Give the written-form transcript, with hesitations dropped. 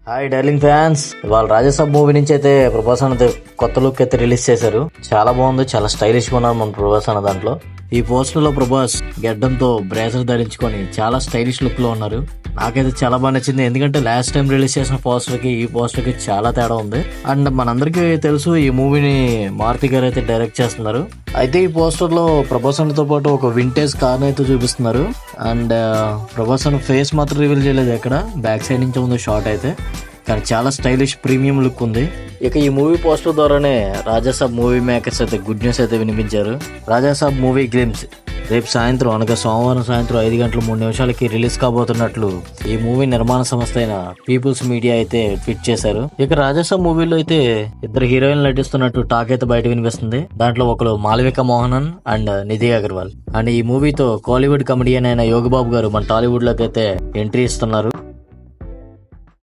Hi darling fans, ఇవాళ Raja Saab movie నుంచి అయితే ప్రభాస్ అన్నది కొత్త లుక్ అయితే రిలీజ్ చేశారు. చాలా బాగుంది, చాలా స్టైలిష్ గా ఉన్నారు మన ప్రభాస్ అన్న దాంట్లో. ఈ పోస్టర్ లో ప్రభాస్ గెడ్డంతో బ్రేజర్ ధరించుకొని చాలా స్టైలిష్ లుక్ లో ఉన్నారు. నాకైతే చాలా బాగా నచ్చింది, ఎందుకంటే లాస్ట్ టైం రిలీజ్ చేసిన పోస్టర్ కి ఈ పోస్టర్ కి చాలా తేడా ఉంది. అండ్ మనందరికీ తెలుసు ఈ మూవీని మారుతి గారు అయితే డైరెక్ట్ చేస్తున్నారు. అయితే ఈ పోస్టర్ లో ప్రభాస్ అన్నతో పాటు ఒక వింటేజ్ కార్ అయితే చూపిస్తున్నారు. అండ్ ప్రభాస్ అన్న ఫేస్ మాత్రం రివీల్ చేయలేదు, ఎక్కడ బ్యాక్ సైడ్ నుంచి ఉంది షాట్ అయితే, కానీ చాలా స్టైలిష్ ప్రీమియం లుక్ ఉంది. ఇక ఈ మూవీ పోస్టర్ ద్వారానే రాజాసాబ్ మూవీ మేకర్స్ అయితే గుడ్ న్యూస్ అయితే వినిపించారు. రాజాసాబ్ మూవీ గ్లిమ్స్ రేపు సాయంత్రం అనగా సోమవారం సాయంత్రం 5:03 రిలీజ్ కాబోతున్నట్లు ఈ మూవీ నిర్మాణ సంస్థ అయిన పీపుల్స్ మీడియా అయితే ట్వీట్ చేశారు. ఇక రాజాసాబ్ మూవీలో అయితే ఇద్దరు హీరోయిన్లు నటిస్తున్నట్టు టాక్ అయితే బయట వినిపిస్తుంది. దాంట్లో ఒకరు మాళవిక మోహనన్ అండ్ నిధి అగర్వాల్. అండ్ ఈ మూవీతో కాలీవుడ్ కమెడియన్ అయిన యోగిబాబు గారు మన టాలీవుడ్ లోకి అయితే ఎంట్రీ ఇస్తున్నారు.